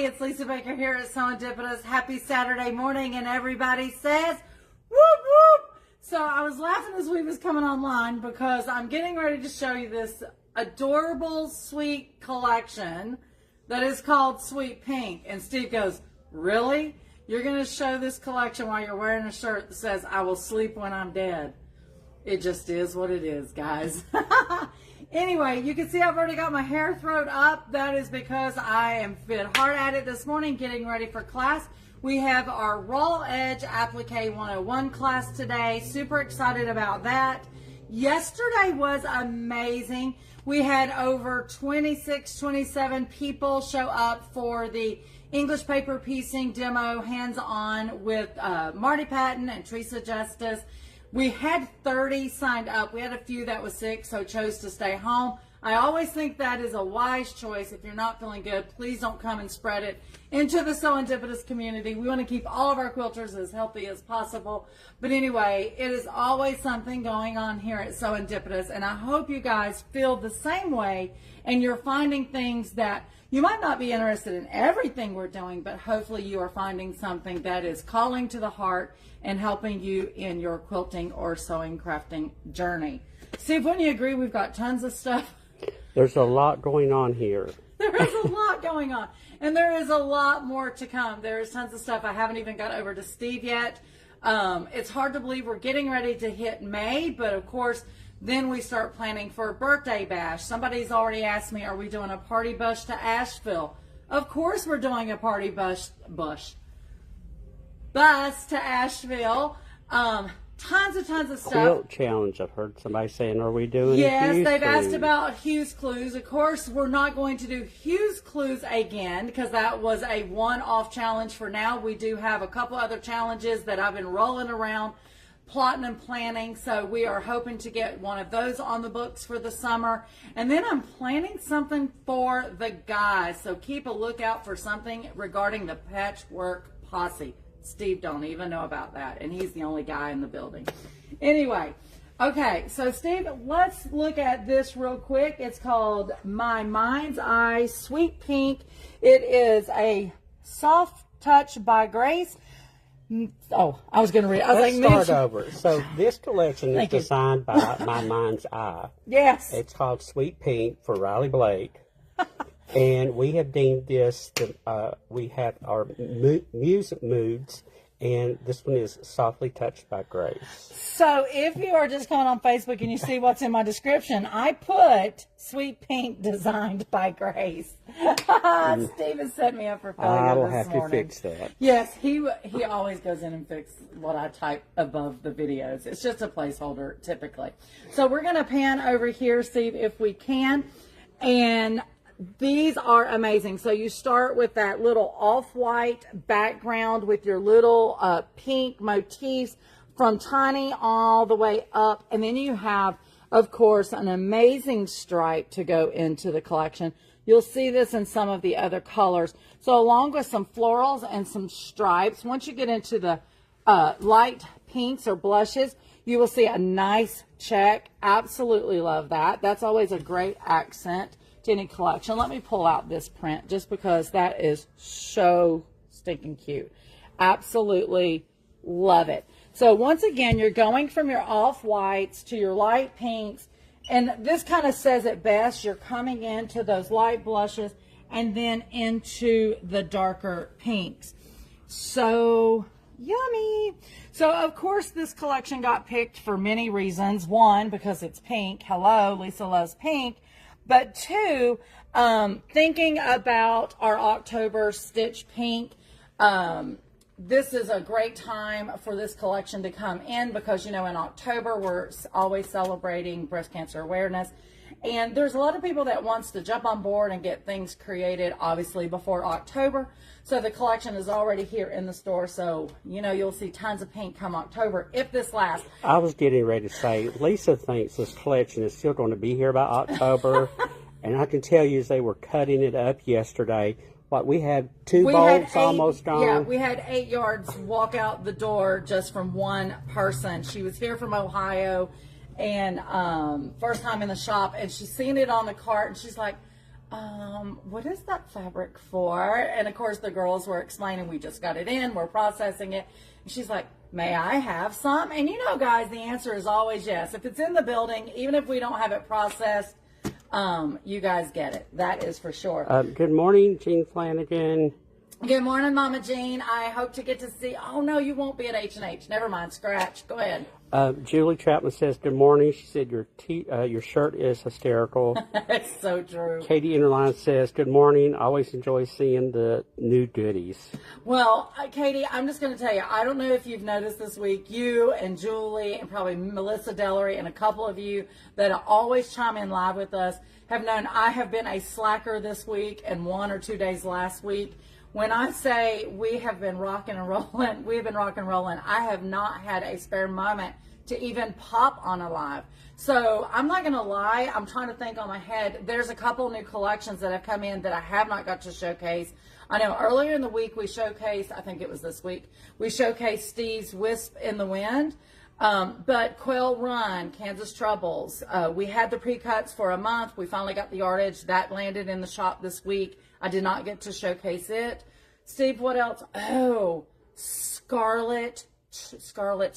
it's Lisa Baker here at SewEndipitous. Happy Saturday morning, and everybody says, whoop, whoop. So I was laughing as we was coming online because I'm getting ready to show you this adorable sweet collection that is called Sweet Pink. And Steve goes, really? You're going to show this collection while you're wearing a shirt that says, I will sleep when I'm dead. It just is what it is, guys. Anyway, you can see I've already got my hair thrown up. That is because I am fit hard at it this morning, getting ready for class. We have our Raw Edge Applique 101 class today. Super excited about that. Yesterday was amazing. We had over 26, 27 people show up for the English paper piecing demo hands-on with Marty Patton and Teresa Justice. We had 30 signed up. We had a few that was sick, so chose to stay home. I always think that is a wise choice. If you're not feeling good, please don't come and spread it into the SewEndipitous community. We want to keep all of our quilters as healthy as possible. But anyway, it is always something going on here at SewEndipitous, and I hope you guys feel the same way, and you're finding things that you might not be interested in everything we're doing, but hopefully you are finding something that is calling to the heart and helping you in your quilting or sewing crafting journey. Steve, wouldn't you agree we've got tons of stuff? There's a lot going on here. There is a lot going on, and there is a lot more to come. There is tons of stuff. I haven't even got over to Steve yet. It's hard to believe we're getting ready to hit May, but of course, then we start planning for a birthday bash. Somebody's already asked me, are we doing a party bus to Asheville? Of course we're doing a party bus to Asheville. Tons of stuff. Quilt challenge. I've heard somebody saying, are we doing Yes, Hughes they've Clues? asked about Hughes Clues. Of course, we're not going to do Hughes Clues again because that was a one-off challenge for now. We do have a couple other challenges that I've been rolling around, plotting and planning. So we are hoping to get one of those on the books for the summer. And then I'm planning something for the guys. So keep a lookout for something regarding the Patchwork Posse. Steve don't even know about that, and he's the only guy in the building. Anyway, okay, so Steve, let's look at this real quick. It's called My Mind's Eye Sweet Pink. It is a soft touch by Grace. Oh, I was going to read. Let's start over. So this collection is designed by My Mind's Eye. Yes. It's called Sweet Pink for Riley Blake. And we have deemed this, we have our music moods, and this one is Softly Touched by Grace. So if you are just coming on Facebook and you see what's in my description, I put Sweet Pink designed by Grace. Steve has set me up for failure I will this have morning. to fix that. Yes, he always goes in and fixes what I type above the videos. It's just a placeholder typically. So we're going to pan over here, Steve, if we can. And these are amazing. So you start with that little off-white background with your little pink motifs from tiny all the way up. And then you have, of course, an amazing stripe to go into the collection. You'll see this in some of the other colors. So along with some florals and some stripes, once you get into the light pinks or blushes, you will see a nice check. Absolutely love that. That's always a great accent to any collection. Let me pull out this print just because that is so stinking cute. Absolutely love it. So once again, you're going from your off-whites to your light pinks, and this kind of says it best. You're coming into those light blushes and then into the darker pinks. So yummy. So of course this collection got picked for many reasons. One, because it's pink. Hello, Lisa loves pink. But two, thinking about our October Stitch Pink, this is a great time for this collection to come in because, you know, in October we're always celebrating breast cancer awareness. And there's a lot of people that wants to jump on board and get things created, obviously, before October. So the collection is already here in the store. So, you know, you'll see tons of pink come October if this lasts. I was getting ready to say, Lisa thinks this collection is still going to be here by October. And I can tell you, as they were cutting it up yesterday, what, we had two bolts almost gone? Yeah, we had 8 yards walk out the door just from one person. She was here from Ohio, and first time in the shop, and she's seen it on the cart, and she's like, what is that fabric for? And of course the girls were explaining, we just got it in, we're processing it. And she's like, may I have some? And you know, guys, the answer is always yes. If it's in the building, even if we don't have it processed, you guys get it. That is for sure. Good morning, Jean Flanagan. Good morning, Mama Jean. I hope to get to see. Oh no, you won't be at H&H. Never mind. Scratch. Go ahead. Julie Chapman says good morning. She said your shirt is hysterical. It's so true. Katie Interline says good morning. Always enjoy seeing the new goodies. Well, Katie, I'm just going to tell you. I don't know if you've noticed this week. You and Julie and probably Melissa Dellery and a couple of you that always chime in live with us have known I have been a slacker this week and 1 or 2 days last week. When I say we have been rocking and rolling, we've been rocking and rolling. I have not had a spare moment to even pop on a live. So I'm not going to lie. I'm trying to think on my head. There's a couple new collections that have come in that I have not got to showcase. I know earlier in the week we showcased, I think it was this week, we showcased Steve's Wisp in the Wind. But Quill Run, Kansas Troubles, we had the pre-cuts for a month. We finally got the yardage. That landed in the shop this week. I did not get to showcase it. Steve, what else? Oh, Scarlet's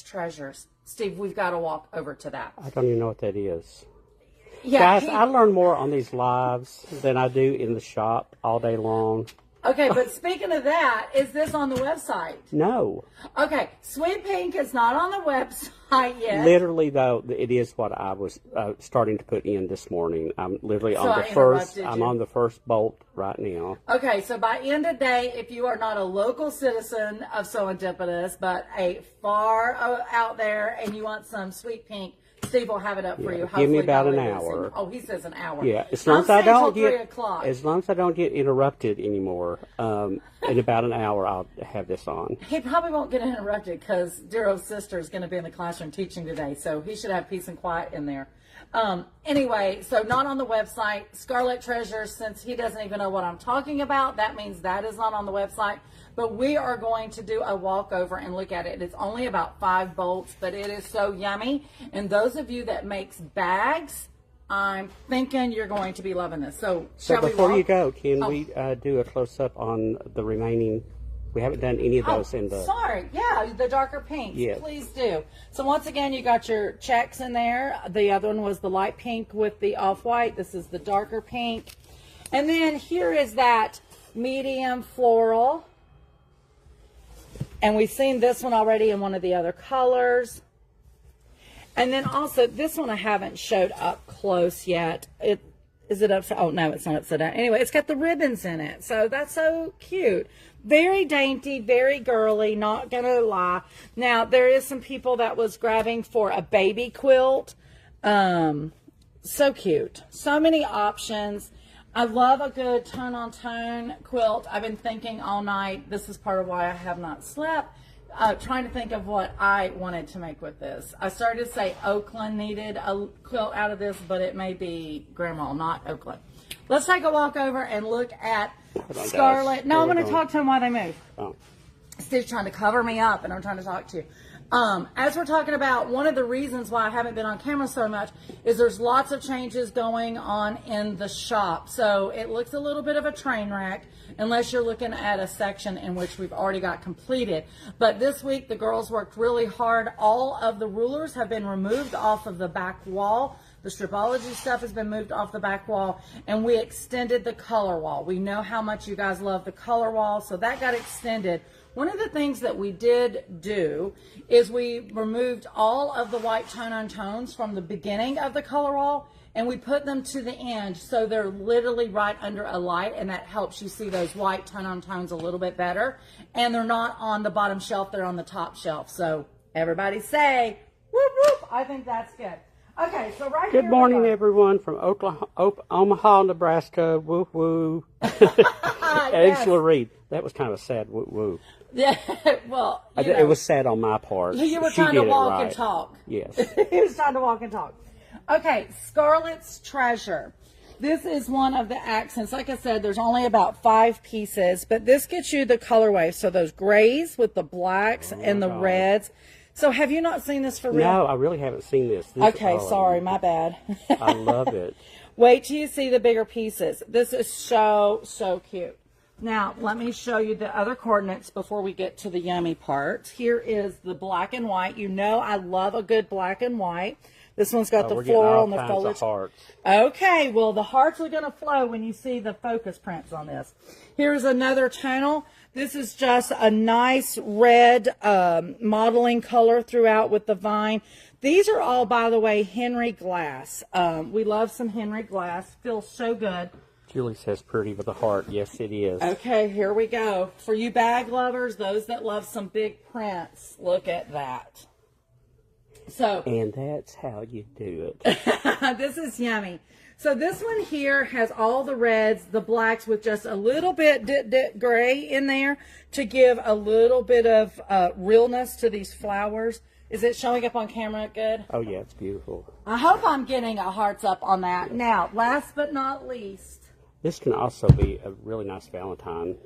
Treasures. Steve, we've got to walk over to that. I don't even know what that is. Yeah, guys, I learn more on these lives than I do in the shop all day long. Okay, but speaking of that, is this on the website? No. Okay, Sweet Pink is not on the website yet. Literally, though, it is what I was starting to put in this morning. I'm literally So on I the first. interrupted I'm you. on the first bolt right now. Okay, so by end of day, if you are not a local citizen of SewEndipitous, but a far out there, and you want some Sweet Pink, Steve will have it up for you. Give me Hopefully about by an later this hour. evening. Oh, he says an hour. Yeah, as long as I I'm saying don't till 3 get o'clock. as long as I don't get interrupted anymore. In about an hour, I'll have this on. He probably won't get interrupted because dear old sister is going to be in the classroom teaching today, so he should have peace and quiet in there. Anyway, so not on the website. Scarlet Treasures, since he doesn't even know what I'm talking about, that means that is not on the website. But we are going to do a walkover and look at it. It's only about 5 bolts, but it is so yummy. And those of you that makes bags, I'm thinking you're going to be loving this. So shall we before walk? you go, can we do a close-up on the remaining? We haven't done any of those in the... Sorry. Yeah, the darker pinks. Yes. Please do. So once again, you got your checks in there. The other one was the light pink with the off-white. This is the darker pink. And then here is that medium floral. And we've seen this one already in one of the other colors. And then also, this one I haven't showed up close yet. Is it upside? Oh, no, it's not upside down. Anyway, it's got the ribbons in it. So that's so cute. Very dainty, very girly, not going to lie. Now, there is some people that was grabbing for a baby quilt. So cute. So many options. I love a good tone-on-tone quilt. I've been thinking all night. This is part of why I have not slept. Trying to think of what I wanted to make with this. I started to say Oakland needed a quilt out of this, but it may be Grandma, not Oakland. Let's take a walk over and look at Scarlet. No, I'm going to talk to them while they move. Oh. Steve's trying to cover me up, and I'm trying to talk to you. As we're talking about, one of the reasons why I haven't been on camera so much is there's lots of changes going on in the shop. So it looks a little bit of a train wreck unless you're looking at a section in which we've already got completed. But this week, the girls worked really hard. All of the rulers have been removed off of the back wall. The stripology stuff has been moved off the back wall, and we extended the color wall. We know how much you guys love the color wall, so that got extended. One of the things that we did do is we removed all of the white tone-on tones from the beginning of the color wall, and we put them to the end, so they're literally right under a light, and that helps you see those white tone-on tones a little bit better. And they're not on the bottom shelf, they're on the top shelf. So everybody say, whoop, whoop. I think that's good. Okay, so right here. Good morning, everyone from Omaha, Nebraska. Woo woo. Angela Reed. That was kind of a sad woo woo. Yeah, well, it was sad on my part. You were She trying to did it walk right. and talk. Yes. He was trying to walk and talk. Okay, Scarlet's Treasure. This is one of the accents. Like I said, there's only about 5 pieces, but this gets you the colorway. So those grays with the blacks and the reds. So have you not seen this for real? No, I really haven't seen this. Okay, sorry, my bad. I love it. Wait till you see the bigger pieces. This is so, so cute. Now, let me show you the other coordinates before we get to the yummy part. Here is the black and white. You know I love a good black and white. This one's got the floral and the foliage. Hearts. Okay, well, the hearts are going to flow when you see the focus prints on this. Here's another tonal. This is just a nice red modeling color throughout with the vine. These are all, by the way, Henry Glass. We love some Henry Glass. Feels so good. Julie says pretty with a heart. Yes, it is. Okay, here we go. For you bag lovers, those that love some big prints, look at that. So, and that's how you do it. This is yummy. So this one here has all the reds, the blacks with just a little bit gray in there to give a little bit of realness to these flowers. Is it showing up on camera good? Oh, yeah, it's beautiful. I hope I'm getting a hearts up on that. Now, last but not least. This can also be a really nice Valentine.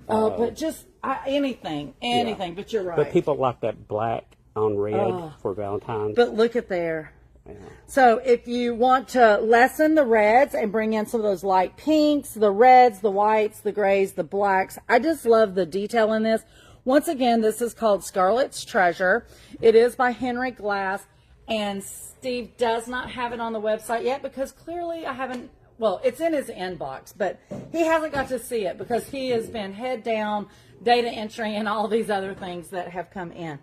But just anything, yeah. But you're right. But people like that black on red for Valentine's. But look at there. Yeah. So if you want to lessen the reds and bring in some of those light pinks, the reds, the whites, the grays, the blacks, I just love the detail in this. Once again, this is called Scarlet's Treasure. It is by Henry Glass, and Steve does not have it on the website yet because clearly I haven't, well, it's in his inbox, but he hasn't got to see it because he has been head down, data entry, and all these other things that have come in.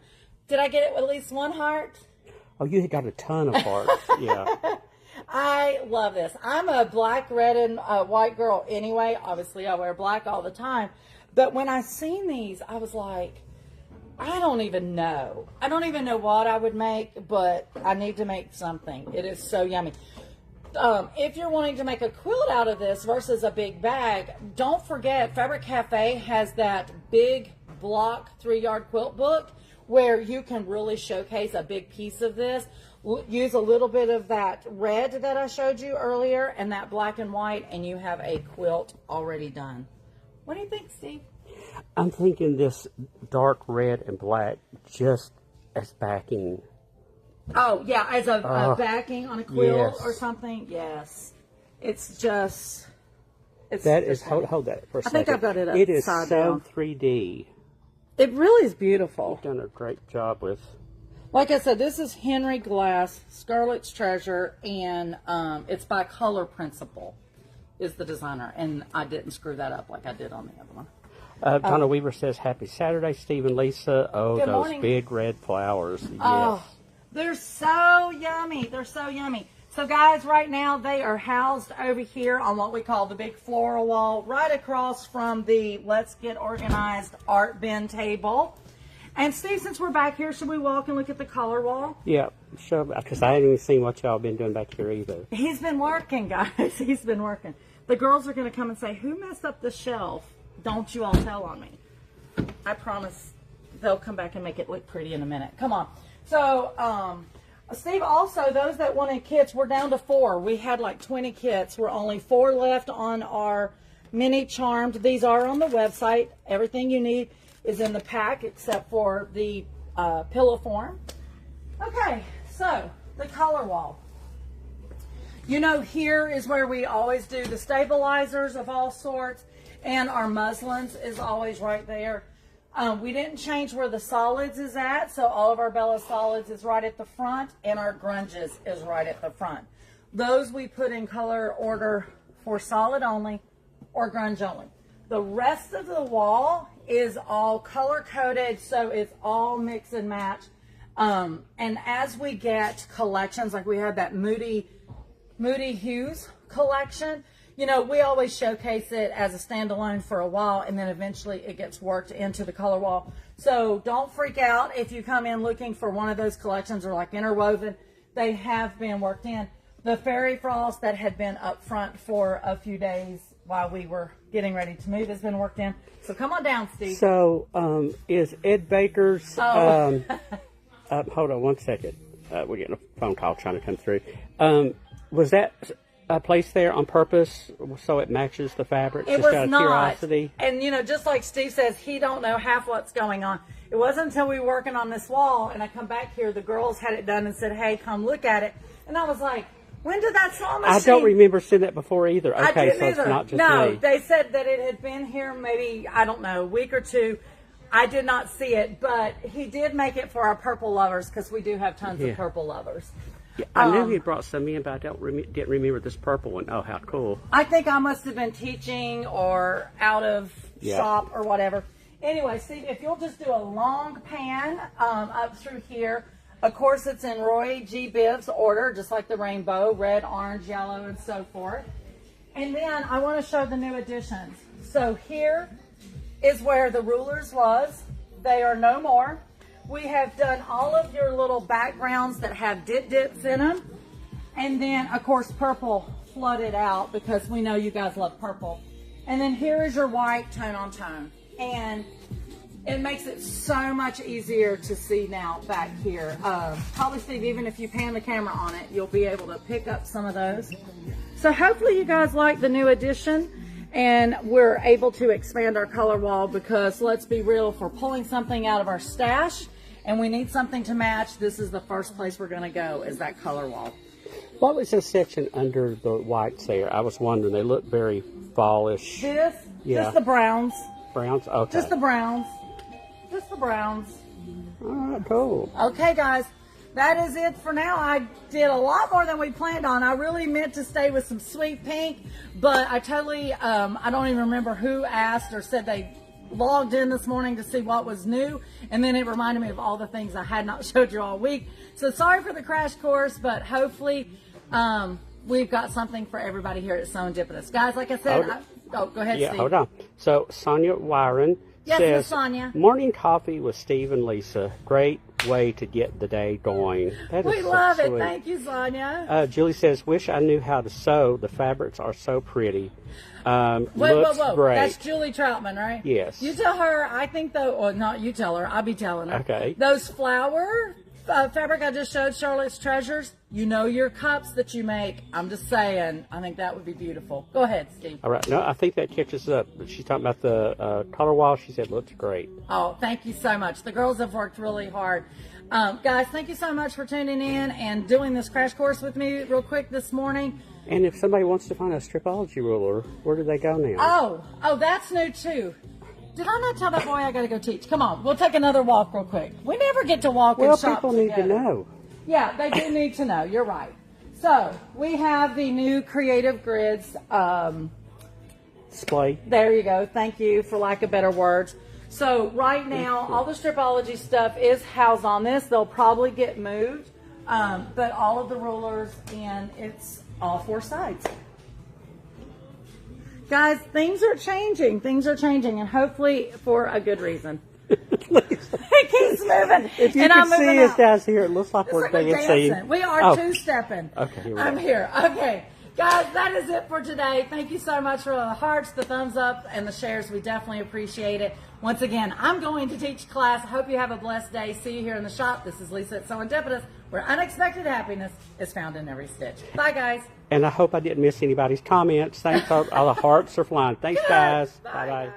Did I get it with at least one heart? Oh, you got a ton of hearts. Yeah. I love this. I'm a black, red, and white girl anyway. Obviously, I wear black all the time. But when I seen these, I was like, I don't even know. I don't even know what I would make, but I need to make something. It is so yummy. If you're wanting to make a quilt out of this versus a big bag, don't forget Fabric Cafe has that big block 3-yard quilt book where you can really showcase a big piece of this. Use a little bit of that red that I showed you earlier and that black and white, and you have a quilt already done. What do you think, Steve? I'm thinking this dark red and black just as backing. Oh, yeah, as a backing on a quilt yes. or something. Yes. It's just... Hold that for a second. I think I've got it upside down. It is so 3D. It really is beautiful. You've done a great job with... Like I said, this is Henry Glass, Scarlet's Treasure, and it's by Color Principle is the designer. And I didn't screw that up like I did on the other one. Donna Weaver says, Happy Saturday, Steve and Lisa. Oh, Good those morning. big red flowers. Yes. Oh, they're so yummy. They're so yummy. So, guys, right now they are housed over here on what we call the big floral wall, right across from the Let's Get Organized art bin table. And, Steve, since we're back here, should we walk and look at the color wall? Yeah, sure, because I haven't even seen what y'all been doing back here either. He's been working, guys. He's been working. The girls are going to come and say, who messed up the shelf? Don't you all tell on me. I promise they'll come back and make it look pretty in a minute. Come on. So, Steve, also, those that wanted kits, we're down to 4. We had like 20 kits. We're only 4 left on our mini charmed. These are on the website. Everything you need is in the pack except for the pillow form. Okay, so the color wall. You know, here is where we always do the stabilizers of all sorts, and our muslins is always right there. We didn't change where the solids is at, so all of our Bella solids is right at the front, and our grunges is right at the front. Those we put in color order for solid only or grunge only. The rest of the wall is all color coded, so it's all mix and match. And as we get collections, like we had that Moody Hues collection, you know, we always showcase it as a standalone for a while, and then eventually it gets worked into the color wall. So don't freak out if you come in looking for one of those collections or like interwoven. They have been worked in. The Fairy Frost that had been up front for a few days while we were getting ready to move has been worked in. So come on down, Steve. So is Ed Baker's... hold on one second. We're getting a phone call trying to come through. Was that placed there on purpose so it matches the fabric? It just was out of not. Curiosity? And, you know, just like Steve says, he don't know half what's going on. It wasn't until we were working on this wall and I come back here, the girls had it done and said, hey, come look at it. And I was like, when did that saw machine? I don't remember seeing that before either. I Okay, didn't so it's either. not just no, me. they said that it had been here maybe, I don't know, a week or two. I did not see it, but he did make it for our purple lovers because we do have tons of purple lovers. Yeah, I knew he had brought some in, but I didn't remember this purple one. Oh, how cool. I think I must have been teaching or out of shop or whatever. Anyway, Steve, if you'll just do a long pan up through here. Of course, it's in Roy G. Bibb's order, just like the rainbow, red, orange, yellow, and so forth. And then I want to show the new additions. So here is where the rulers was. They are no more. We have done all of your little backgrounds that have dips in them. And then, of course, purple flooded out because we know you guys love purple. And then here is your white tone on tone. And it makes it so much easier to see now back here. Probably, Steve, even if you pan the camera on it, you'll be able to pick up some of those. So hopefully you guys like the new addition. And we're able to expand our color wall because, let's be real, if we're pulling something out of our stash and we need something to match, this is the first place we're going to go, is that color wall. What was this section under the whites there? I was wondering. They look very fallish. This? Yeah. Just the browns. Browns? Okay. Just the browns. Just the browns. All right, cool. Okay, guys. That is it for now. I did a lot more than we planned on. I really meant to stay with some sweet pink, but I totally, I don't even remember who asked or said they logged in this morning to see what was new, and then it reminded me of all the things I had not showed you all week. So sorry for the crash course, but hopefully we've got something for everybody here at SewEndipitous. Guys, like I said, go ahead, Yeah, Steve. hold on. So Sonia Wyron Yes, Miss says, Sonia. morning coffee with Steve and Lisa. Great way to get the day going. That is We so love it. sweet. Thank you, Sonia. Julie says, wish I knew how to sew. The fabrics are so pretty. Whoa. Great. That's Julie Troutman, right? Yes. You tell her, I think, though, or not you tell her, I'll be telling her. Okay. Those flower fabric I just showed, Charlotte's Treasures, you know your cups that you make. I'm just saying, I think that would be beautiful. Go ahead, Steve. All right. No, I think that catches up. She's talking about the color wall. She said, looks great. Oh, thank you so much. The girls have worked really hard. Guys, thank you so much for tuning in and doing this crash course with me real quick this morning. And if somebody wants to find a stripology ruler, where do they go now? Oh, that's new too. Did I not tell that boy I got to go teach? Come on, we'll take another walk real quick. We never get to walk and shop people need to together. know. Yeah, they do need to know. You're right. So we have the new Creative Grids Display. There you go. Thank you for lack of better words. So right now, all the stripology stuff is housed on this. They'll probably get moved, but all of the rulers, and it's all four sides. Guys, things are changing. Things are changing, and hopefully for a good reason. It keeps moving. If you and can I'm moving see us out. guys here, it looks like It's we're like we're dancing. dancing. We are two-stepping. Okay, here we I'm go. here. Okay. Guys, that is it for today. Thank you so much for the hearts, the thumbs up, and the shares. We definitely appreciate it. Once again, I'm going to teach class. I hope you have a blessed day. See you here in the shop. This is Lisa at SewEndipitous, where unexpected happiness is found in every stitch. Bye, guys. And I hope I didn't miss anybody's comments. Thanks. All the hearts are flying. Thanks, guys. Bye, Bye-bye. guys.